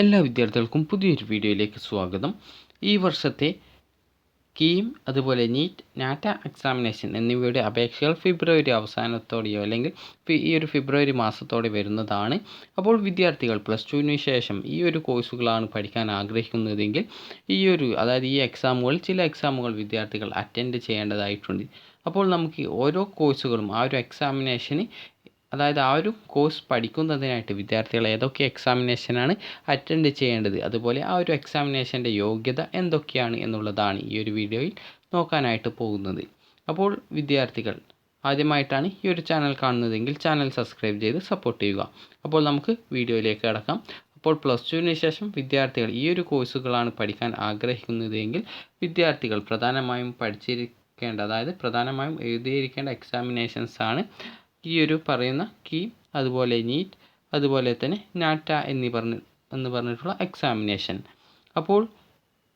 എല്ലാ വിദ്യാർത്ഥികൾക്കും പുതിയൊരു വീഡിയോയിലേക്ക് സ്വാഗതം. ഈ വർഷത്തെ കീം അതുപോലെ നീറ്റ്, നാറ്റ എക്സാമിനേഷൻ എന്നിവയുടെ അപേക്ഷകൾ ഫെബ്രുവരി അവസാനത്തോടെയോ അല്ലെങ്കിൽ ഈ ഒരു ഫെബ്രുവരി മാസത്തോടെ വരുന്നതാണ്. അപ്പോൾ വിദ്യാർത്ഥികൾ പ്ലസ് ടുവിന് ശേഷം ഈ ഒരു കോഴ്സുകളാണ് പഠിക്കാൻ ആഗ്രഹിക്കുന്നതെങ്കിൽ അതായത് ഈ എക്സാമുകൾ ചില എക്സാമുകൾ വിദ്യാർത്ഥികൾ അറ്റൻഡ് ചെയ്യേണ്ടതായിട്ടുണ്ട്. അപ്പോൾ നമുക്ക് ഓരോ കോഴ്സുകളും ആ ഒരു എക്സാമിനേഷന് അതായത് ആ ഒരു കോഴ്സ് പഠിക്കുന്നതിനായിട്ട് വിദ്യാർത്ഥികൾ ഏതൊക്കെ എക്സാമിനേഷനാണ് അറ്റൻഡ് ചെയ്യേണ്ടത്, അതുപോലെ ആ ഒരു എക്സാമിനേഷൻ്റെ യോഗ്യത എന്തൊക്കെയാണ് എന്നുള്ളതാണ് ഈ ഒരു വീഡിയോയിൽ നോക്കാനായിട്ട് പോകുന്നത്. അപ്പോൾ വിദ്യാർത്ഥികൾ ആദ്യമായിട്ടാണ് ഈ ഒരു ചാനൽ കാണുന്നതെങ്കിൽ ചാനൽ സബ്സ്ക്രൈബ് ചെയ്ത് സപ്പോർട്ട് ചെയ്യുക. അപ്പോൾ നമുക്ക് വീഡിയോയിലേക്ക് കടക്കാം. അപ്പോൾ പ്ലസ് ടുവിന് ശേഷം വിദ്യാർത്ഥികൾ ഈ ഒരു കോഴ്സുകളാണ് പഠിക്കാൻ ആഗ്രഹിക്കുന്നതെങ്കിൽ വിദ്യാർത്ഥികൾ പ്രധാനമായും പ്രധാനമായും എഴുതിയിരിക്കേണ്ട എക്സാമിനേഷൻസ് ആണ് ഈ ഒരു പറയുന്ന കീം, അതുപോലെ നീറ്റ്, അതുപോലെ തന്നെ നാറ്റ എന്ന് പറഞ്ഞിട്ടുള്ള എക്സാമിനേഷൻ. അപ്പോൾ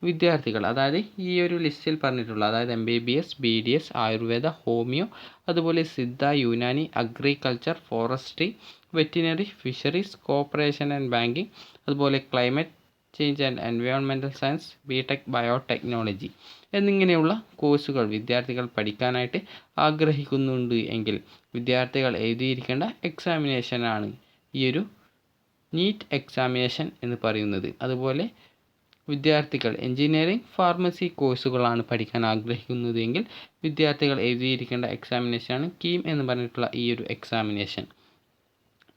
വിദ്യാർത്ഥികൾ അതായത് ഈ ഒരു ലിസ്റ്റിൽ പറഞ്ഞിട്ടുള്ള അതായത് MBBS, BDS, ആയുർവേദ, ഹോമിയോ, അതുപോലെ Siddha, Unani, agriculture, forestry, veterinary, fisheries, cooperation and banking, അതുപോലെ climate change and environmental science, BTech, biotechnology എന്നിങ്ങനെയുള്ള കോഴ്സുകൾ വിദ്യാർത്ഥികൾ പഠിക്കാനായിട്ട് ആഗ്രഹിക്കുന്നുണ്ട് എങ്കിൽ വിദ്യാർത്ഥികൾ എഴുതിയിരിക്കേണ്ട എക്സാമിനേഷനാണ് ഈ ഒരു നീറ്റ് എക്സാമിനേഷൻ എന്ന് പറയുന്നത്. അതുപോലെ വിദ്യാർത്ഥികൾ എഞ്ചിനീയറിംഗ്, ഫാർമസി കോഴ്സുകളാണ് പഠിക്കാൻ ആഗ്രഹിക്കുന്നതെങ്കിൽ വിദ്യാർത്ഥികൾ എഴുതിയിരിക്കേണ്ട എക്സാമിനേഷനാണ് കീം എന്ന് പറഞ്ഞിട്ടുള്ള ഈ ഒരു എക്സാമിനേഷൻ.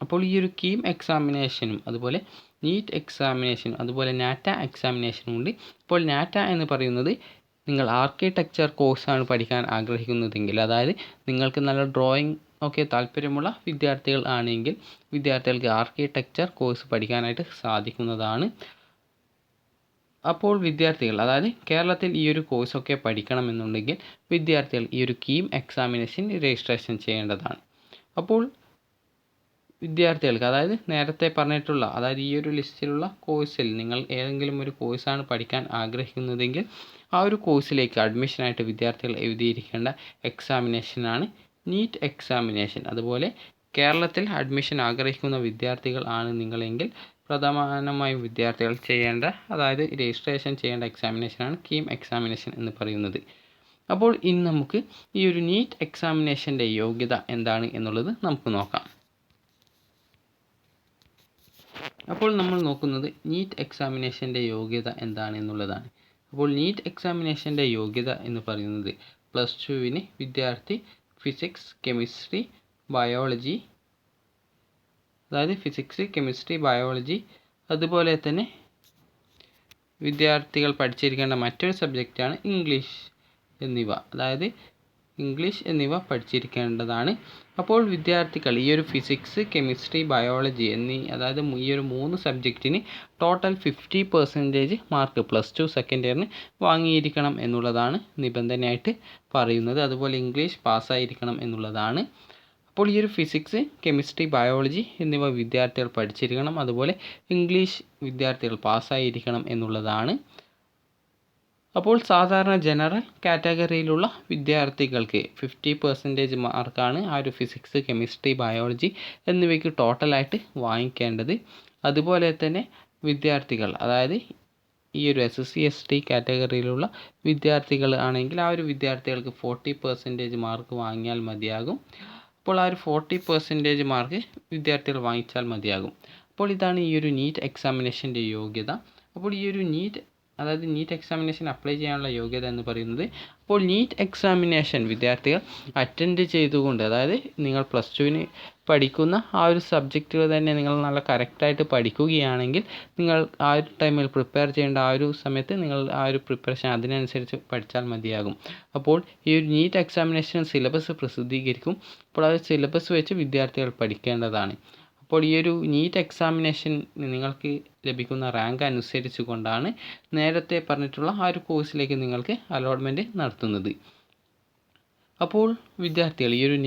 അപ്പോൾ ഈ ഒരു കീം എക്സാമിനേഷനും അതുപോലെ നീറ്റ് എക്സാമിനേഷനും അതുപോലെ നാറ്റ എക്സാമിനേഷനും ഉണ്ട്. ഇപ്പോൾ നാറ്റ എന്ന് പറയുന്നത് നിങ്ങൾ ആർക്കിടെക്ചർ കോഴ്സാണ് പഠിക്കാൻ ആഗ്രഹിക്കുന്നതെങ്കിൽ, അതായത് നിങ്ങൾക്ക് നല്ല ഡ്രോയിങ് ഒക്കെ താല്പര്യമുള്ള വിദ്യാർത്ഥികൾ ആണെങ്കിൽ വിദ്യാർത്ഥികൾക്ക് ആർക്കിടെക്ചർ കോഴ്സ് പഠിക്കാനായിട്ട് സാധിക്കുന്നതാണ്. അപ്പോൾ വിദ്യാർത്ഥികൾ അതായത് കേരളത്തിൽ ഈ ഒരു കോഴ്സൊക്കെ പഠിക്കണമെന്നുണ്ടെങ്കിൽ വിദ്യാർത്ഥികൾ ഈ ഒരു കീം എക്സാമിനേഷൻ രജിസ്ട്രേഷൻ ചെയ്യേണ്ടതാണ്. അപ്പോൾ വിദ്യാർത്ഥികൾക്ക് അതായത് നേരത്തെ പറഞ്ഞിട്ടുള്ള അതായത് ഈ ഒരു ലിസ്റ്റിലുള്ള കോഴ്സിൽ നിങ്ങൾ ഏതെങ്കിലും ഒരു കോഴ്സാണ് പഠിക്കാൻ ആഗ്രഹിക്കുന്നതെങ്കിൽ ആ ഒരു കോഴ്സിലേക്ക് അഡ്മിഷനായിട്ട് വിദ്യാർത്ഥികൾ എഴുതിയിരിക്കേണ്ട എക്സാമിനേഷനാണ് നീറ്റ് എക്സാമിനേഷൻ. അതുപോലെ കേരളത്തിൽ അഡ്മിഷൻ ആഗ്രഹിക്കുന്ന വിദ്യാർത്ഥികൾ ആണ് നിങ്ങളെങ്കിൽ പ്രധാനമായും വിദ്യാർത്ഥികൾ അതായത് രജിസ്ട്രേഷൻ ചെയ്യേണ്ട എക്സാമിനേഷനാണ് കീം എക്സാമിനേഷൻ എന്ന് പറയുന്നത്. അപ്പോൾ ഇനി നമുക്ക് ഈ ഒരു നീറ്റ് എക്സാമിനേഷൻ്റെ യോഗ്യത എന്താണ് എന്നുള്ളത് നമുക്ക് നോക്കാം. അപ്പോൾ നമ്മൾ നോക്കുന്നത് നീറ്റ് എക്സാമിനേഷൻ്റെ യോഗ്യത എന്താണ് എന്നുള്ളതാണ്. അപ്പോൾ നീറ്റ് എക്സാമിനേഷൻ്റെ യോഗ്യത എന്ന് പറയുന്നത് പ്ലസ് ടുവിന് വിദ്യാർത്ഥി ഫിസിക്സ്, കെമിസ്ട്രി, ബയോളജി അതുപോലെ തന്നെ വിദ്യാർത്ഥികൾ പഠിച്ചിരിക്കേണ്ട മറ്റൊരു സബ്ജക്റ്റാണ് ഇംഗ്ലീഷ് എന്നിവ പഠിച്ചിരിക്കേണ്ടതാണ്. അപ്പോൾ വിദ്യാർത്ഥികൾ ഈ ഒരു ഫിസിക്സ്, കെമിസ്ട്രി, ബയോളജി അതായത് ഈ ഒരു 3 സബ്ജക്റ്റിന് total 50% mark plus two second ഇയറിന് വാങ്ങിയിരിക്കണം എന്നുള്ളതാണ് നിബന്ധനയായിട്ട് പറയുന്നത്. അതുപോലെ ഇംഗ്ലീഷ് പാസ്സായിരിക്കണം എന്നുള്ളതാണ്. അപ്പോൾ ഈ ഒരു ഫിസിക്സ്, കെമിസ്ട്രി, ബയോളജി എന്നിവ വിദ്യാർത്ഥികൾ പഠിച്ചിരിക്കണം. അതുപോലെ ഇംഗ്ലീഷ് വിദ്യാർത്ഥികൾ പാസ്സായിരിക്കണം എന്നുള്ളതാണ്. അപ്പോൾ സാധാരണ ജനറൽ കാറ്റഗറിയിലുള്ള വിദ്യാർത്ഥികൾക്ക് 50% മാർക്കാണ് ആ ഒരു ഫിസിക്സ്, കെമിസ്ട്രി, ബയോളജി എന്നിവയ്ക്ക് ടോട്ടലായിട്ട് വാങ്ങിക്കേണ്ടത്. അതുപോലെ തന്നെ വിദ്യാർത്ഥികൾ അതായത് ഈ ഒരു SC ST കാറ്റഗറിയിലുള്ള വിദ്യാർത്ഥികൾ ആണെങ്കിൽ ആ ഒരു വിദ്യാർത്ഥികൾക്ക് 40% മാർക്ക് വാങ്ങിയാൽ മതിയാകും. അപ്പോൾ ആ ഒരു 40% മാർക്ക് വിദ്യാർത്ഥികൾ വാങ്ങിച്ചാൽ മതിയാകും. അപ്പോൾ ഇതാണ് ഈ ഒരു നീറ്റ് എക്സാമിനേഷൻ്റെ യോഗ്യത. അപ്പോൾ ഈ ഒരു നീറ്റ് എക്സാമിനേഷൻ അപ്ലൈ ചെയ്യാനുള്ള യോഗ്യത എന്ന് പറയുന്നത്, അപ്പോൾ നീറ്റ് എക്സാമിനേഷൻ വിദ്യാർത്ഥികൾ അറ്റൻഡ് ചെയ്തുകൊണ്ട് അതായത് നിങ്ങൾ പ്ലസ് ടുവിന് പഠിക്കുന്ന ആ ഒരു സബ്ജക്റ്റുകൾ തന്നെ നിങ്ങൾ നല്ല കറക്റ്റായിട്ട് പഠിക്കുകയാണെങ്കിൽ നിങ്ങൾ ആ ഒരു ടൈമിൽ പ്രിപ്പയർ ചെയ്യേണ്ട ആ ഒരു സമയത്ത് നിങ്ങൾ ആ ഒരു പ്രിപ്പറേഷൻ അതിനനുസരിച്ച് പഠിച്ചാൽ മതിയാകും. അപ്പോൾ ഈ ഒരു നീറ്റ് എക്സാമിനേഷൻ സിലബസ് പ്രസിദ്ധീകരിക്കും. അപ്പോൾ ആ സിലബസ് വെച്ച് വിദ്യാർത്ഥികൾ പഠിക്കേണ്ടതാണ്. അപ്പോൾ ഈ ഒരു നീറ്റ് എക്സാമിനേഷൻ നിങ്ങൾക്ക് ലഭിക്കുന്ന റാങ്ക് അനുസരിച്ച് കൊണ്ടാണ് നേരത്തെ പറഞ്ഞിട്ടുള്ള ആ ഒരു കോഴ്സിലേക്ക് നിങ്ങൾക്ക് അലോട്ട്മെൻറ്റ് നടത്തുന്നത്. അപ്പോൾ വിദ്യാർത്ഥികൾ ഈ ഒരു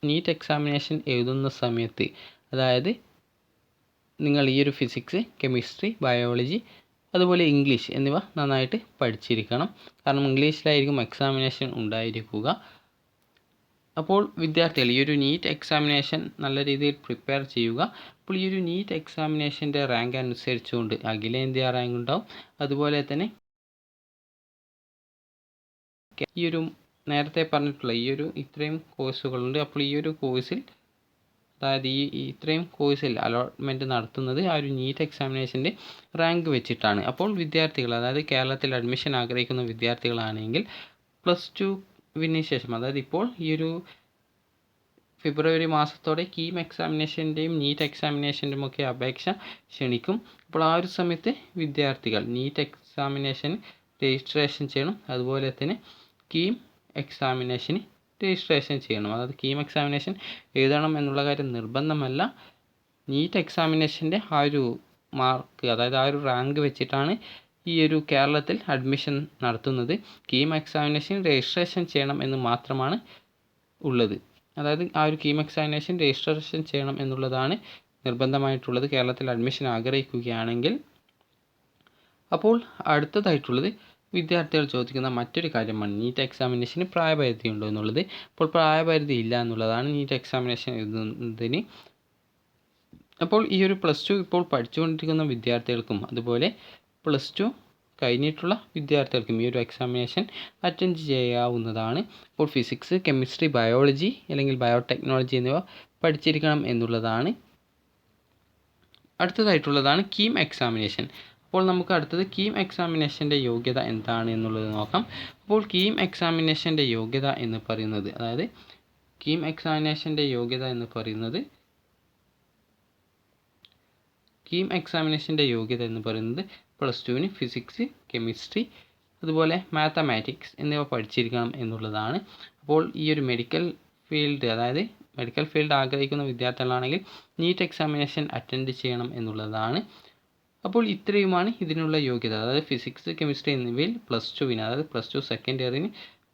നീറ്റ് എക്സാമിനേഷൻ എഴുതുന്ന സമയത്ത് അതായത് നിങ്ങൾ ഈ ഒരു ഫിസിക്സ്, കെമിസ്ട്രി, ബയോളജി അതുപോലെ ഇംഗ്ലീഷ് എന്നിവ നന്നായിട്ട് പഠിച്ചിരിക്കണം. കാരണം ഇംഗ്ലീഷിലായിരിക്കും എക്സാമിനേഷൻ ഉണ്ടായിരിക്കുക. അപ്പോൾ വിദ്യാർത്ഥികൾ ഈ ഒരു നീറ്റ് എക്സാമിനേഷൻ നല്ല രീതിയിൽ പ്രിപ്പയർ ചെയ്യുക. അപ്പോൾ ഈ ഒരു നീറ്റ് എക്സാമിനേഷൻ്റെ റാങ്ക് അനുസരിച്ചുകൊണ്ട് അഖിലേന്ത്യാ റാങ്ക് ഉണ്ടാവും. അതുപോലെ തന്നെ ഈ ഒരു നേരത്തെ പറഞ്ഞിട്ടുള്ള ഈ ഒരു ഇത്രയും കോഴ്സുകളുണ്ട്. അപ്പോൾ ഈ ഒരു കോഴ്സിൽ അതായത് ഇത്രയും കോഴ്സിൽ അലോട്ട്മെൻറ്റ് നടത്തുന്നത് ആ ഒരു നീറ്റ് എക്സാമിനേഷൻ്റെ റാങ്ക് വെച്ചിട്ടാണ്. അപ്പോൾ വിദ്യാർത്ഥികൾ അതായത് കേരളത്തിൽ അഡ്മിഷൻ ആഗ്രഹിക്കുന്ന വിദ്യാർത്ഥികളാണെങ്കിൽ +2 ശേഷം അതായത് ഇപ്പോൾ ഈ ഒരു ഫെബ്രുവരി മാസത്തോടെ കീം എക്സാമിനേഷൻ്റെയും നീറ്റ് എക്സാമിനേഷൻ്റെയും ഒക്കെ അപേക്ഷ ക്ഷണിക്കും. അപ്പോൾ ആ ഒരു സമയത്ത് വിദ്യാർത്ഥികൾ നീറ്റ് എക്സാമിനേഷൻ രജിസ്ട്രേഷൻ ചെയ്യണം. അതുപോലെ തന്നെ കീം എക്സാമിനേഷന് രജിസ്ട്രേഷൻ ചെയ്യണം. അതായത് കീം എക്സാമിനേഷൻ എഴുതണം എന്നുള്ള കാര്യം നിർബന്ധമല്ല. നീറ്റ് എക്സാമിനേഷൻ്റെ ആ ഒരു മാർക്ക് അതായത് ആ ഒരു റാങ്ക് വെച്ചിട്ടാണ് ഈ ഒരു കേരളത്തിൽ അഡ്മിഷൻ നടത്തുന്നത്. കീം എക്സാമിനേഷൻ രജിസ്ട്രേഷൻ ചെയ്യണം എന്ന് മാത്രമാണ് ഉള്ളത്. അതായത് ആ ഒരു കീം എക്സാമിനേഷൻ രജിസ്ട്രേഷൻ ചെയ്യണം എന്നുള്ളതാണ് നിർബന്ധമായിട്ടുള്ളത് കേരളത്തിൽ അഡ്മിഷൻ ആഗ്രഹിക്കുകയാണെങ്കിൽ. അപ്പോൾ അടുത്തതായിട്ടുള്ളത് വിദ്യാർത്ഥികൾ ചോദിക്കുന്ന മറ്റൊരു കാര്യമാണ് നീറ്റ് എക്സാമിനേഷന് പ്രായപരിധി ഉണ്ടോ എന്നുള്ളത്. അപ്പോൾ പ്രായപരിധി ഇല്ല എന്നുള്ളതാണ് നീറ്റ് എക്സാമിനേഷൻ എഴുതുന്നതിന്. അപ്പോൾ ഈ ഒരു +2 ഇപ്പോൾ പഠിച്ചുകൊണ്ടിരിക്കുന്ന വിദ്യാർത്ഥികൾക്കും അതുപോലെ +2 കഴിഞ്ഞിട്ടുള്ള വിദ്യാർത്ഥികൾക്കും ഈ ഒരു എക്സാമിനേഷൻ അറ്റൻഡ് ചെയ്യാവുന്നതാണ്. അപ്പോൾ ഫിസിക്സ്, കെമിസ്ട്രി, ബയോളജി അല്ലെങ്കിൽ ബയോടെക്നോളജി എന്നിവ പഠിച്ചിരിക്കണം എന്നുള്ളതാണ്. അടുത്തതായിട്ടുള്ളതാണ് കീം എക്സാമിനേഷൻ. അപ്പോൾ നമുക്ക് അടുത്തത് കീം എക്സാമിനേഷൻ്റെ യോഗ്യത എന്താണ് എന്നുള്ളത് നോക്കാം. അപ്പോൾ കീം എക്സാമിനേഷൻ്റെ യോഗ്യത എന്ന് പറയുന്നത് +2 ഫിസിക്സ്, കെമിസ്ട്രി അതുപോലെ മാത്തമാറ്റിക്സ് എന്നിവ പഠിച്ചിരിക്കണം എന്നുള്ളതാണ്. അപ്പോൾ ഈ ഒരു മെഡിക്കൽ ഫീൽഡ് ആഗ്രഹിക്കുന്ന വിദ്യാർത്ഥികളാണെങ്കിൽ നീറ്റ് എക്സാമിനേഷൻ അറ്റൻഡ് ചെയ്യണം എന്നുള്ളതാണ്. അപ്പോൾ ഇത്രയുമാണ് ഇതിനുള്ള യോഗ്യത. അതായത് ഫിസിക്സ്, കെമിസ്ട്രി എന്നിവയിൽ +2 അതായത് +2 സെക്കൻഡ് ഇയറിന്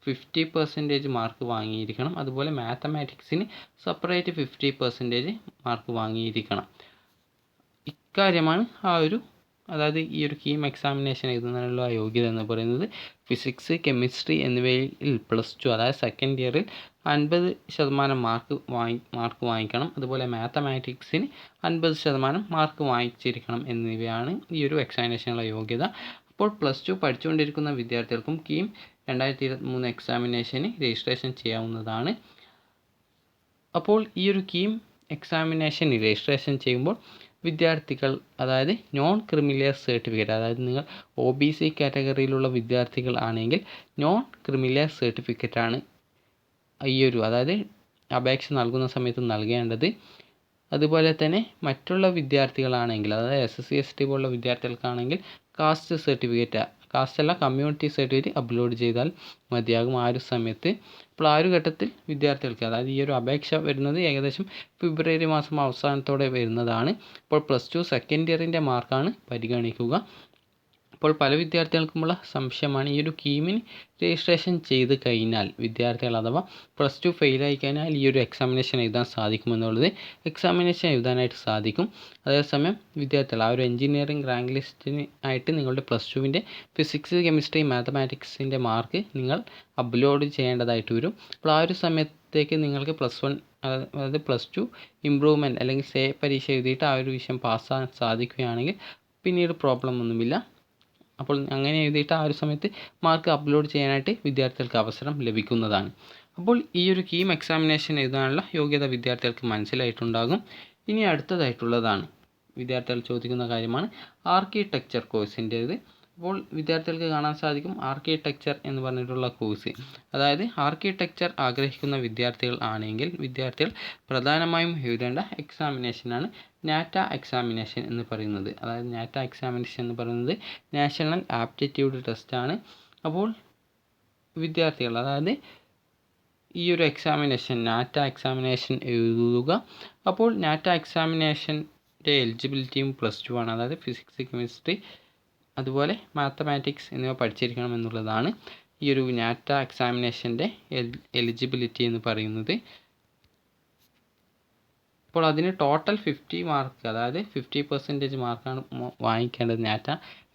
50% മാർക്ക് വാങ്ങിയിരിക്കണം. അതുപോലെ മാത്തമാറ്റിക്സിന് സെപ്പറേറ്റ് 50% മാർക്ക് വാങ്ങിയിരിക്കണം. ഇക്കാര്യമാണ് അതായത് ഈ ഒരു കീം എക്സാമിനേഷൻ എഴുതുന്നതിനുള്ള യോഗ്യത എന്ന് പറയുന്നത്. ഫിസിക്സ്, കെമിസ്ട്രി എന്നിവയിൽ +2 അതായത് സെക്കൻഡ് ഇയറിൽ 50% മാർക്ക് വാങ്ങിക്കണം. അതുപോലെ മാത്തമാറ്റിക്സിന് 50% മാർക്ക് വാങ്ങിച്ചിരിക്കണം എന്നിവയാണ് ഈ ഒരു എക്സാമിനേഷനുള്ള യോഗ്യത. അപ്പോൾ +2 പഠിച്ചുകൊണ്ടിരിക്കുന്ന വിദ്യാർത്ഥികൾക്കും കീം 2023 എക്സാമിനേഷന് രജിസ്ട്രേഷൻ ചെയ്യാവുന്നതാണ്. അപ്പോൾ ഈ ഒരു കീം എക്സാമിനേഷന് രജിസ്ട്രേഷൻ ചെയ്യുമ്പോൾ വിദ്യാർത്ഥികൾ അതായത് നോൺ ക്രിമിലിയർ സർട്ടിഫിക്കറ്റ് അതായത് നിങ്ങൾ OBC കാറ്റഗറിയിലുള്ള വിദ്യാർത്ഥികൾ ആണെങ്കിൽ നോൺ ക്രിമിലിയർ സർട്ടിഫിക്കറ്റാണ് അതായത് അപേക്ഷ നൽകുന്ന സമയത്ത് നൽകേണ്ടത്. അതുപോലെ തന്നെ മറ്റുള്ള വിദ്യാർത്ഥികളാണെങ്കിൽ അതായത് SSC ST പോലുള്ള വിദ്യാർത്ഥികൾക്കാണെങ്കിൽ കമ്മ്യൂണിറ്റി സർട്ടിഫിക്കറ്റ് അപ്ലോഡ് ചെയ്താൽ മതിയാകും ആ ഒരു സമയത്ത്. അപ്പോൾ ആ ഒരു ഘട്ടത്തിൽ വിദ്യാർത്ഥികൾക്ക് അതായത് ഈ ഒരു അപേക്ഷ വരുന്നത് ഏകദേശം ഫെബ്രുവരി മാസം അവസാനത്തോടെ വരുന്നതാണ്. അപ്പോൾ +2 സെക്കൻഡ് ഇയറിൻ്റെ മാർക്കാണ് പരിഗണിക്കുക. അപ്പോൾ പല വിദ്യാർത്ഥികൾക്കുമുള്ള സംശയമാണ് ഈ ഒരു കീമിന് രജിസ്ട്രേഷൻ ചെയ്ത് കഴിഞ്ഞാൽ വിദ്യാർത്ഥികൾ അഥവാ +2 ഫെയിലായി കഴിഞ്ഞാൽ ഈ ഒരു എക്സാമിനേഷൻ എഴുതാൻ സാധിക്കുമെന്നുള്ളത്. എക്സാമിനേഷൻ എഴുതാനായിട്ട് സാധിക്കും. അതേസമയം വിദ്യാർത്ഥികൾ ആ ഒരു എഞ്ചിനീയറിംഗ് റാങ്ക് ലിസ്റ്റിന് ആയിട്ട് നിങ്ങളുടെ +2വിൻ്റെ ഫിസിക്സ്, കെമിസ്ട്രി, മാത്തമാറ്റിക്സിൻ്റെ മാർക്ക് നിങ്ങൾ അപ്ലോഡ് ചെയ്യേണ്ടതായിട്ട് വരും. അപ്പോൾ ആ ഒരു സമയത്തേക്ക് നിങ്ങൾക്ക് +1 അതായത് +2 ഇമ്പ്രൂവ്മെൻറ്റ് അല്ലെങ്കിൽ സേ പരീക്ഷ എഴുതിയിട്ട് ആ ഒരു വിഷയം പാസ്സാകാൻ സാധിക്കുകയാണെങ്കിൽ പിന്നീട് പ്രോബ്ലം ഒന്നുമില്ല. അപ്പോൾ അങ്ങനെ എഴുതിയിട്ട് ആ ഒരു സമയത്ത് മാർക്ക് അപ്ലോഡ് ചെയ്യാനായിട്ട് വിദ്യാർത്ഥികൾക്ക് അവസരം ലഭിക്കുന്നതാണ്. അപ്പോൾ ഈ ഒരു കീം എക്സാമിനേഷൻ എഴുതാനുള്ള യോഗ്യത വിദ്യാർത്ഥികൾക്ക് മനസ്സിലായിട്ടുണ്ടാകും. ഇനി അടുത്തതായിട്ടുള്ളതാണ് വിദ്യാർത്ഥികൾ ചോദിക്കുന്ന കാര്യമാണ് ആർക്കിടെക്ചർ കോഴ്സിൻ്റേത്. അപ്പോൾ വിദ്യാർത്ഥികൾക്ക് കാണാൻ സാധിക്കും ആർക്കിടെക്ചർ എന്ന് പറഞ്ഞിട്ടുള്ള കോഴ്സ്. അതായത് ആർക്കിടെക്ചർ ആഗ്രഹിക്കുന്ന വിദ്യാർത്ഥികൾ ആണെങ്കിൽ വിദ്യാർത്ഥികൾ പ്രധാനമായും എഴുതേണ്ട എക്സാമിനേഷനാണ് നാറ്റ എക്സാമിനേഷൻ എന്ന് പറയുന്നത്. അതായത് നാറ്റ എക്സാമിനേഷൻ എന്ന് പറയുന്നത് നാഷണൽ ആപ്റ്റിറ്റ്യൂഡ് ടെസ്റ്റാണ്. അപ്പോൾ വിദ്യാർത്ഥികൾ അതായത് ഈ ഒരു എക്സാമിനേഷൻ നാറ്റ എക്സാമിനേഷൻ എഴുതുക. അപ്പോൾ നാറ്റ എക്സാമിനേഷൻ്റെ എലിജിബിലിറ്റിയും +2 ആണ്. അതായത് ഫിസിക്സ്, കെമിസ്ട്രി അതുപോലെ മാത്തമാറ്റിക്സ് എന്നിവ പഠിച്ചിരിക്കണം എന്നുള്ളതാണ് ഈ ഒരു നാറ്റ എക്സാമിനേഷൻ്റെ എലിജിബിലിറ്റി എന്ന് പറയുന്നത്. അപ്പോൾ അതിന് ടോട്ടൽ 50 മാർക്ക് അതായത് 50% മാർക്കാണ് വാങ്ങിക്കേണ്ടത് നാറ്റ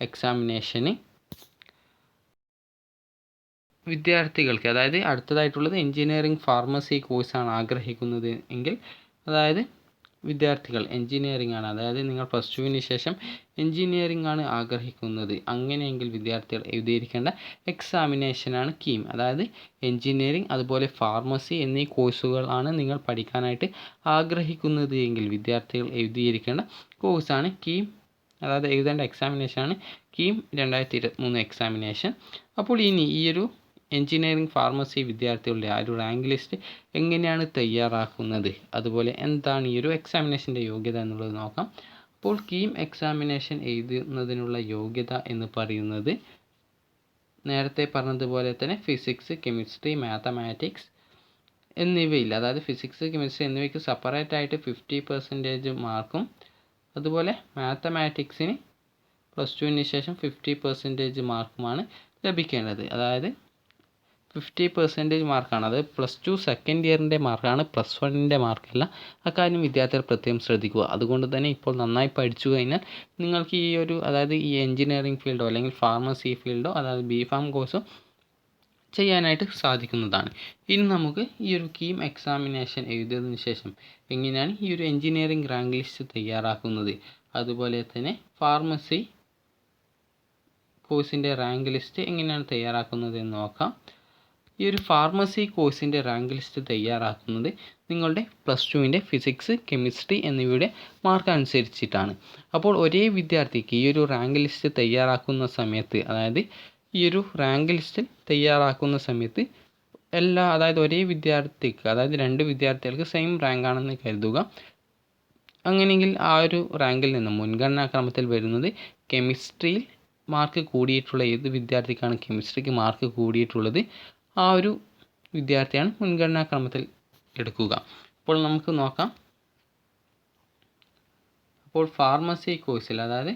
എക്സാമിനേഷന്. വിദ്യാർത്ഥികൾക്ക്, അതായത് അടുത്തതായിട്ടുള്ളത് എഞ്ചിനീയറിംഗ് ഫാർമസി കോഴ്സാണ് ആഗ്രഹിക്കുന്നത് എങ്കിൽ, അതായത് വിദ്യാർത്ഥികൾ എഞ്ചിനീയറിംഗ് ആണ്, അതായത് നിങ്ങൾ പ്ലസ് ടുവിന് ശേഷം എഞ്ചിനീയറിംഗ് ആണ് ആഗ്രഹിക്കുന്നത്, അങ്ങനെയെങ്കിൽ വിദ്യാർത്ഥികൾ എഴുതിയിരിക്കേണ്ട എക്സാമിനേഷനാണ് കീം. അതായത് എഞ്ചിനീയറിംഗ് അതുപോലെ ഫാർമസി എന്നീ കോഴ്സുകളാണ് നിങ്ങൾ പഠിക്കാനായിട്ട് ആഗ്രഹിക്കുന്നത് എങ്കിൽ വിദ്യാർത്ഥികൾ എഴുതിയിരിക്കേണ്ട കോഴ്സാണ് കീം, അതായത് എഴുതേണ്ട എക്സാമിനേഷനാണ് കീം 2023 എക്സാമിനേഷൻ. അപ്പോൾ ഇനി ഈ ഒരു എഞ്ചിനീയറിംഗ് ഫാർമസി വിദ്യാർത്ഥികളുടെ ആ ഒരു റാങ്ക് ലിസ്റ്റ് എങ്ങനെയാണ് തയ്യാറാക്കുന്നത്, അതുപോലെ എന്താണ് ഈ ഒരു എക്സാമിനേഷൻ്റെ യോഗ്യത എന്നുള്ളത് നോക്കാം. അപ്പോൾ കീം എക്സാമിനേഷൻ എഴുതുന്നതിനുള്ള യോഗ്യത എന്ന് പറയുന്നത് നേരത്തെ പറഞ്ഞതുപോലെ തന്നെ ഫിസിക്സ്, കെമിസ്ട്രി, മാത്തമാറ്റിക്സ് എന്നിവയിൽ, അതായത് ഫിസിക്സ്, കെമിസ്ട്രി എന്നിവയ്ക്ക് സെപ്പറേറ്റ് ആയിട്ട് 50% മാർക്കും, അതുപോലെ മാത്തമാറ്റിക്സിന് പ്ലസ് ടുവിന് ശേഷം 50% മാർക്കുമാണ് ലഭിക്കേണ്ടത്. അതായത് 50% മാർക്കാണ്, അത് പ്ലസ് ടു സെക്കൻഡ് ഇയറിൻ്റെ മാർക്കാണ്, പ്ലസ് വണ്ണിൻ്റെ മാർക്കല്ല. അക്കാര്യം വിദ്യാർത്ഥികൾ പ്രത്യേകം ശ്രദ്ധിക്കുക. അതുകൊണ്ട് തന്നെ ഇപ്പോൾ നന്നായി പഠിച്ചു കഴിഞ്ഞാൽ നിങ്ങൾക്ക് ഈ ഒരു, അതായത് ഈ എഞ്ചിനീയറിംഗ് ഫീൽഡോ അല്ലെങ്കിൽ ഫാർമസി ഫീൽഡോ, അതായത് B.Pharm കോഴ്സോ ചെയ്യാനായിട്ട് സാധിക്കുന്നതാണ്. ഇനി നമുക്ക് ഈ ഒരു കീം എക്സാമിനേഷൻ എഴുതിയതിന് ശേഷം എങ്ങനെയാണ് ഈ ഒരു എഞ്ചിനീയറിംഗ് റാങ്ക് ലിസ്റ്റ് തയ്യാറാക്കുന്നത്, അതുപോലെ തന്നെ ഫാർമസി കോഴ്സിൻ്റെ റാങ്ക് ലിസ്റ്റ് എങ്ങനെയാണ് തയ്യാറാക്കുന്നത് എന്ന് നോക്കാം. ഈ ഒരു ഫാർമസി കോഴ്സിൻ്റെ റാങ്ക് ലിസ്റ്റ് തയ്യാറാക്കുന്നത് നിങ്ങളുടെ പ്ലസ് ടുവിൻ്റെ ഫിസിക്സ്, കെമിസ്ട്രി എന്നിവയുടെ മാർക്ക് അനുസരിച്ചിട്ടാണ്. അപ്പോൾ ഒരേ വിദ്യാർത്ഥിക്ക് ഈ ഒരു റാങ്ക് ലിസ്റ്റ് തയ്യാറാക്കുന്ന സമയത്ത്, അതായത് ഈ ഒരു റാങ്ക് ലിസ്റ്റ് തയ്യാറാക്കുന്ന സമയത്ത് അതായത് ഒരേ വിദ്യാർത്ഥിക്ക്, അതായത് 2 വിദ്യാർത്ഥികൾക്ക് സെയിം റാങ്ക് ആണെന്ന് കരുതുക. അങ്ങനെയെങ്കിൽ ആ ഒരു റാങ്കിൽ നിന്ന് മുൻഗണനാക്രമത്തിൽ വരുന്നത് കെമിസ്ട്രിയിൽ മാർക്ക് കൂടിയിട്ടുള്ള ഏത് വിദ്യാർത്ഥിക്കാണ് കെമിസ്ട്രിക്ക് മാർക്ക് കൂടിയിട്ടുള്ളത് ആ ഒരു വിദ്യാർത്ഥിയാണ് മുൻഗണനാക്രമത്തിൽ എടുക്കുക. അപ്പോൾ നമുക്ക് നോക്കാം. അപ്പോൾ ഫാർമസി കോഴ്സിൽ, അതായത്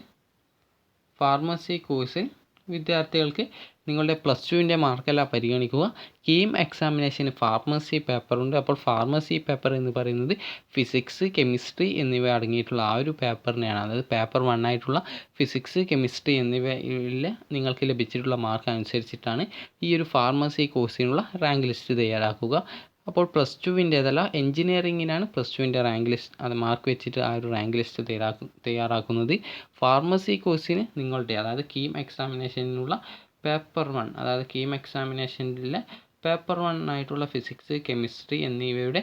ഫാർമസി കോഴ്സിൽ വിദ്യാർത്ഥികൾക്ക് നിങ്ങളുടെ പ്ലസ് ടുവിൻ്റെ മാർക്കല്ല പരിഗണിക്കുക. കീം എക്സാമിനേഷന് ഫാർമസി പേപ്പറുണ്ട്. അപ്പോൾ ഫാർമസി പേപ്പർ എന്ന് പറയുന്നത് ഫിസിക്സ്, കെമിസ്ട്രി എന്നിവ അടങ്ങിയിട്ടുള്ള ആ ഒരു പേപ്പറിനെയാണ്, അതായത് പേപ്പർ 1 ആയിട്ടുള്ള ഫിസിക്സ്, കെമിസ്ട്രി എന്നിവയിൽ നിങ്ങൾക്ക് ലഭിച്ചിട്ടുള്ള മാർക്ക് അനുസരിച്ചിട്ടാണ് ഈ ഒരു ഫാർമസി കോഴ്സിനുള്ള റാങ്ക് ലിസ്റ്റ് തയ്യാറാക്കുക. അപ്പോൾ പ്ലസ് ടുവിൻ്റേതല്ല, എഞ്ചിനീയറിങ്ങിനാണ് പ്ലസ് ടുവിൻ്റെ റാങ്ക് ലിസ്റ്റ്, അത് മാർക്ക് വെച്ചിട്ട് ആ ഒരു റാങ്ക് ലിസ്റ്റ് തയ്യാറാക്കുന്നത്. ഫാർമസി കോഴ്സിന് നിങ്ങളുടെ, അതായത് കീം എക്സാമിനേഷനുള്ള പേപ്പർ 1, അതായത് കീം എക്സാമിനേഷനിലെ പേപ്പർ 1 ആയിട്ടുള്ള ഫിസിക്സ്, കെമിസ്ട്രി എന്നിവയുടെ,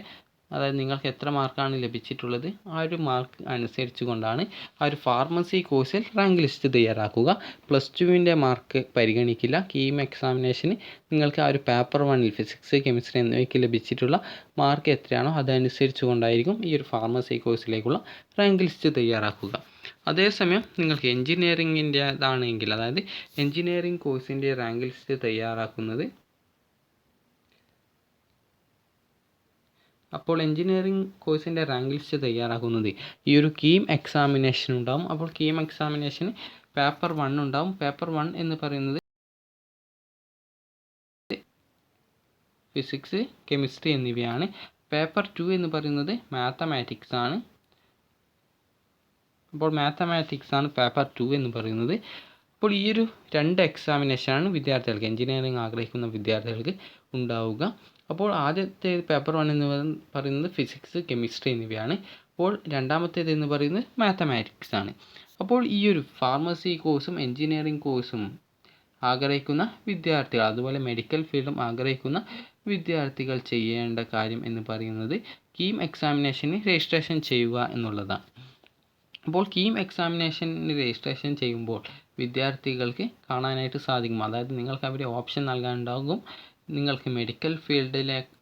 അതായത് നിങ്ങൾക്ക് എത്ര മാർക്കാണ് ലഭിച്ചിട്ടുള്ളത് ആ ഒരു മാർക്ക് അനുസരിച്ച് കൊണ്ടാണ് ആ ഒരു ഫാർമസി കോഴ്സിൽ റാങ്ക് ലിസ്റ്റ് തയ്യാറാക്കുക. പ്ലസ് ടുവിൻ്റെ മാർക്ക് പരിഗണിക്കില്ല. കീം എക്സാമിനേഷന് നിങ്ങൾക്ക് ആ ഒരു പേപ്പർ 1ൽ ഫിസിക്സ്, കെമിസ്ട്രി എന്നിവയ്ക്ക് ലഭിച്ചിട്ടുള്ള മാർക്ക് എത്രയാണോ അതനുസരിച്ച് കൊണ്ടായിരിക്കും ഈ ഒരു ഫാർമസി കോഴ്സിലേക്കുള്ള റാങ്ക് ലിസ്റ്റ് തയ്യാറാക്കുക. അതേസമയം നിങ്ങൾക്ക് എഞ്ചിനീയറിങ്ങിൻ്റേതാണെങ്കിൽ, അതായത് എഞ്ചിനീയറിംഗ് കോഴ്സിൻ്റെ റാങ്ക് ലിസ്റ്റ് തയ്യാറാക്കുന്നത്, അപ്പോൾ എഞ്ചിനീയറിംഗ് കോഴ്സിൻ്റെ റാങ്ക് ലിസ്റ്റ് തയ്യാറാക്കുന്നത് ഈ ഒരു കീം എക്സാമിനേഷൻ ഉണ്ടാവും. അപ്പോൾ കീം എക്സാമിനേഷന് പേപ്പർ 1 ഉണ്ടാവും. പേപ്പർ 1 എന്ന് പറയുന്നത് ഫിസിക്സ്, കെമിസ്ട്രി എന്നിവയാണ്. പേപ്പർ 2 എന്ന് പറയുന്നത് മാത്തമാറ്റിക്സ് ആണ്. അപ്പോൾ മാത്തമാറ്റിക്സ് ആണ് പേപ്പർ 2 എന്ന് പറയുന്നത്. അപ്പോൾ ഈ ഒരു 2 എക്സാമിനേഷനാണ് വിദ്യാർത്ഥികൾക്ക്, എഞ്ചിനീയറിംഗ് ആഗ്രഹിക്കുന്ന വിദ്യാർത്ഥികൾക്ക് ഉണ്ടാവുക. അപ്പോൾ ആദ്യത്തെ പേപ്പർ 1 എന്ന് പറയുന്നത് ഫിസിക്സ്, കെമിസ്ട്രി എന്നിവയാണ്. അപ്പോൾ രണ്ടാമത്തേത് എന്ന് പറയുന്നത് മാത്തമാറ്റിക്സ് ആണ്. അപ്പോൾ ഈ ഒരു ഫാർമസി കോഴ്സും എഞ്ചിനീയറിംഗ് കോഴ്സും ആഗ്രഹിക്കുന്ന വിദ്യാർത്ഥികൾ, അതുപോലെ മെഡിക്കൽ ഫീൽഡും ആഗ്രഹിക്കുന്ന വിദ്യാർത്ഥികൾ ചെയ്യേണ്ട കാര്യം എന്ന് പറയുന്നത് കീം എക്സാമിനേഷന് രജിസ്ട്രേഷൻ ചെയ്യുക എന്നുള്ളതാണ്. അപ്പോൾ കീം എക്സാമിനേഷന് രജിസ്ട്രേഷൻ ചെയ്യുമ്പോൾ വിദ്യാർത്ഥികൾക്ക് കാണാനായിട്ട് സാധിക്കും, അതായത് നിങ്ങൾക്ക് അവർ ഓപ്ഷൻ നൽകാനുണ്ടാകും. നിങ്ങൾക്ക് മെഡിക്കൽ ഫീൽഡിലേക്ക്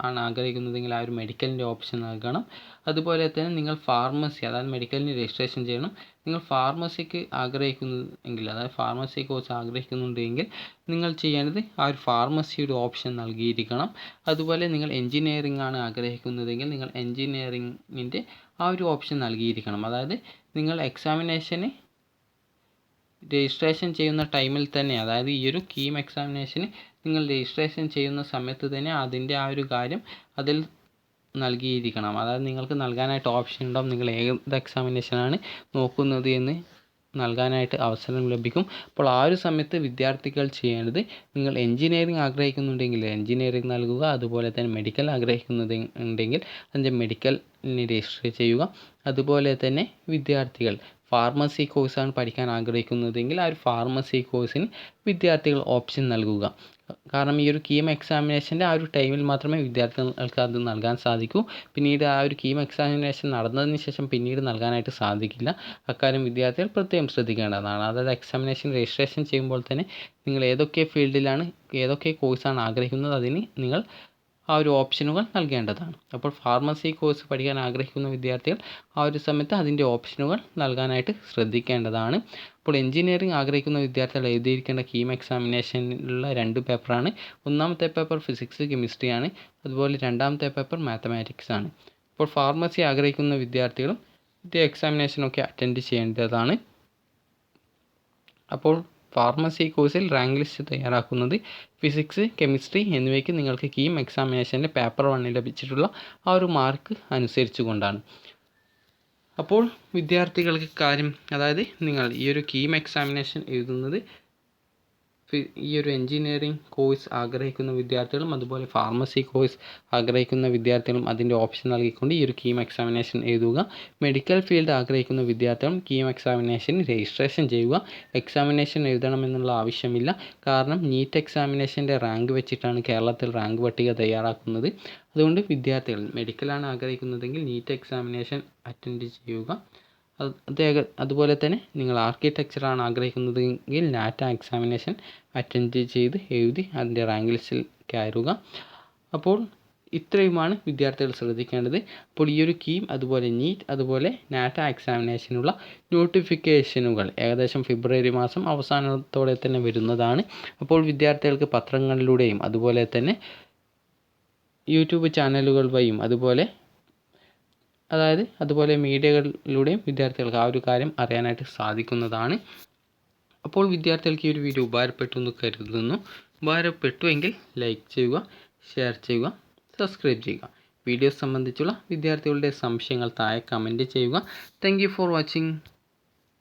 ആണ് ആഗ്രഹിക്കുന്നതെങ്കിൽ ആ ഒരു മെഡിക്കലിൻ്റെ ഓപ്ഷൻ നൽകണം. അതുപോലെ തന്നെ നിങ്ങൾ ഫാർമസി, അതായത് മെഡിക്കലിന് രജിസ്ട്രേഷൻ ചെയ്യണം. നിങ്ങൾ ഫാർമസിക്ക് ആഗ്രഹിക്കുന്നെങ്കിൽ, അതായത് ഫാർമസി കോഴ്സ് ആഗ്രഹിക്കുന്നുണ്ടെങ്കിൽ നിങ്ങൾ ചെയ്യേണ്ടത് ആ ഒരു ഫാർമസിയുടെ ഓപ്ഷൻ നൽകിയിരിക്കണം. അതുപോലെ നിങ്ങൾ എഞ്ചിനീയറിംഗ് ആണ് ആഗ്രഹിക്കുന്നതെങ്കിൽ നിങ്ങൾ എഞ്ചിനീയറിംഗിൻ്റെ ആ ഒരു ഓപ്ഷൻ നൽകിയിരിക്കണം. അതായത് നിങ്ങൾ എക്സാമിനേഷന് രജിസ്ട്രേഷൻ ചെയ്യുന്ന ടൈമിൽ തന്നെ, അതായത് ഈ ഒരു കീം എക്സാമിനേഷന് നിങ്ങൾ രജിസ്ട്രേഷൻ ചെയ്യുന്ന സമയത്ത് തന്നെ അതിൻ്റെ ആ ഒരു കാര്യം അതിൽ നൽകിയിരിക്കണം. അതായത് നിങ്ങൾക്ക് നൽകാനായിട്ട് ഓപ്ഷൻ ഉണ്ടാവും, നിങ്ങൾ ഏത് എക്സാമിനേഷനാണ് നോക്കുന്നത് എന്ന് നൽകാനായിട്ട് അവസരം ലഭിക്കും. അപ്പോൾ ആ ഒരു സമയത്ത് വിദ്യാർത്ഥികൾ ചെയ്യേണ്ടത്, നിങ്ങൾ എഞ്ചിനീയറിംഗ് ആഗ്രഹിക്കുന്നുണ്ടെങ്കിൽ എഞ്ചിനീയറിംഗ് നൽകുക. അതുപോലെ തന്നെ മെഡിക്കൽ ആഗ്രഹിക്കുന്നുണ്ടെങ്കിൽ അതിൻ്റെ മെഡിക്കലിന് രജിസ്റ്റർ ചെയ്യുക. അതുപോലെ തന്നെ വിദ്യാർത്ഥികൾ ഫാർമസി കോഴ്സാണ് പഠിക്കാൻ ആഗ്രഹിക്കുന്നതെങ്കിൽ ആ ഒരു ഫാർമസി കോഴ്സിന് വിദ്യാർത്ഥികൾ ഓപ്ഷൻ നൽകുക. കാരണം ഈ ഒരു കീം എക്സാമിനേഷൻ്റെ ആ ഒരു ടൈമിൽ മാത്രമേ വിദ്യാർത്ഥികൾക്ക് അത് നൽകാൻ സാധിക്കൂ. പിന്നീട് ആ ഒരു കീം എക്സാമിനേഷൻ നടന്നതിന് ശേഷം പിന്നീട് നൽകാനായിട്ട് സാധിക്കില്ല. അക്കാര്യം വിദ്യാർത്ഥികൾ പ്രത്യേകം ശ്രദ്ധിക്കേണ്ടതാണ്. അതായത് എക്സാമിനേഷൻ രജിസ്ട്രേഷൻ ചെയ്യുമ്പോൾ തന്നെ നിങ്ങൾ ഏതൊക്കെ ഫീൽഡിലാണ്, ഏതൊക്കെ കോഴ്സാണ് ആഗ്രഹിക്കുന്നത് അതിന് നിങ്ങൾ ആ ഒരു ഓപ്ഷനുകൾ നൽകേണ്ടതാണ്. അപ്പോൾ ഫാർമസി കോഴ്സ് പഠിക്കാൻ ആഗ്രഹിക്കുന്ന വിദ്യാർത്ഥികൾ ആ ഒരു സമയത്ത് അതിൻ്റെ ഓപ്ഷനുകൾ നൽകാനായിട്ട് ശ്രദ്ധിക്കേണ്ടതാണ്. അപ്പോൾ എഞ്ചിനീയറിംഗ് ആഗ്രഹിക്കുന്ന വിദ്യാർത്ഥികൾ എഴുതിയിരിക്കേണ്ട കീം എക്സാമിനേഷനിലുള്ള 2 പേപ്പറാണ്. ഒന്നാമത്തെ പേപ്പർ ഫിസിക്സ് കെമിസ്ട്രി ആണ്. അതുപോലെ രണ്ടാമത്തെ പേപ്പർ മാത്തമാറ്റിക്സ് ആണ്. അപ്പോൾ ഫാർമസി ആഗ്രഹിക്കുന്ന വിദ്യാർത്ഥികളും ഇത് എക്സാമിനേഷനൊക്കെ അറ്റൻഡ് ചെയ്യേണ്ടതാണ്. അപ്പോൾ ഫാർമസി കോഴ്സിൽ റാങ്ക് ലിസ്റ്റ് തയ്യാറാക്കുന്നത് ഫിസിക്സ് കെമിസ്ട്രി എന്നിവയ്ക്ക് നിങ്ങൾക്ക് കീം എക്സാമിനേഷൻ്റെ പേപ്പർ 1 ലഭിച്ചിട്ടുള്ള ആ ഒരു മാർക്ക് അനുസരിച്ച് കൊണ്ടാണ്. അപ്പോൾ വിദ്യാർത്ഥികൾക്ക് കാര്യം, അതായത് നിങ്ങൾ ഈ ഒരു കീം എക്സാമിനേഷൻ എഴുതുന്നത് ഈ ഒരു എഞ്ചിനീയറിംഗ് കോഴ്സ് ആഗ്രഹിക്കുന്ന വിദ്യാർത്ഥികളും അതുപോലെ ഫാർമസി കോഴ്സ് ആഗ്രഹിക്കുന്ന വിദ്യാർത്ഥികളും അതിൻ്റെ ഓപ്ഷൻ നൽകിക്കൊണ്ട് ഈ ഒരു കീം എക്സാമിനേഷൻ എഴുതുക. മെഡിക്കൽ ഫീൽഡ് ആഗ്രഹിക്കുന്ന വിദ്യാർത്ഥികളും കീം എക്സാമിനേഷന് രജിസ്ട്രേഷൻ ചെയ്യുക. എക്സാമിനേഷൻ എഴുതണമെന്നുള്ള ആവശ്യമില്ല. കാരണം നീറ്റ് എക്സാമിനേഷൻ്റെ റാങ്ക് വെച്ചിട്ടാണ് കേരളത്തിൽ റാങ്ക് പട്ടിക തയ്യാറാക്കുന്നത്. അതുകൊണ്ട് വിദ്യാർത്ഥികൾ മെഡിക്കലാണ് ആഗ്രഹിക്കുന്നതെങ്കിൽ നീറ്റ് എക്സാമിനേഷൻ അറ്റൻഡ് ചെയ്യുക. അതുപോലെ തന്നെ നിങ്ങൾ ആർക്കിടെക്ചറാണ് ആഗ്രഹിക്കുന്നതെങ്കിൽ നാറ്റ എക്സാമിനേഷൻ അറ്റൻഡ് ചെയ്ത് എഴുതി അതിൻ്റെ റാങ്ക് ലിസ്റ്റിൽ കയറുക. അപ്പോൾ ഇത്രയുമാണ് വിദ്യാർത്ഥികൾ ശ്രദ്ധിക്കേണ്ടത്. അപ്പോൾ ഈ ഒരു കീം അതുപോലെ നീറ്റ് അതുപോലെ നാറ്റ എക്സാമിനേഷനുള്ള നോട്ടിഫിക്കേഷനുകൾ ഏകദേശം ഫെബ്രുവരി മാസം അവസാനത്തോടെ തന്നെ വരുന്നതാണ്. അപ്പോൾ വിദ്യാർത്ഥികൾക്ക് പത്രങ്ങളിലൂടെയും അതുപോലെ തന്നെ യൂട്യൂബ് ചാനലുകൾ വഴിയും അതുപോലെ മീഡിയകളിലൂടെയും വിദ്യാർത്ഥികൾക്ക് ആ ഒരു കാര്യം അറിയാനായിട്ട് സാധിക്കുന്നതാണ്. അപ്പോൾ വിദ്യാർത്ഥികൾക്ക് ഈ ഒരു വീഡിയോ ഉപകാരപ്പെട്ടു എന്ന് കരുതുന്നു. ഉപകാരപ്പെട്ടുവെങ്കിൽ ലൈക്ക് ചെയ്യുക, ഷെയർ ചെയ്യുക, സബ്സ്ക്രൈബ് ചെയ്യുക. വീഡിയോ സംബന്ധിച്ചുള്ള വിദ്യാർത്ഥികളുടെ സംശയങ്ങൾ താഴെ കമൻറ്റ് ചെയ്യുക. Thank you for watching.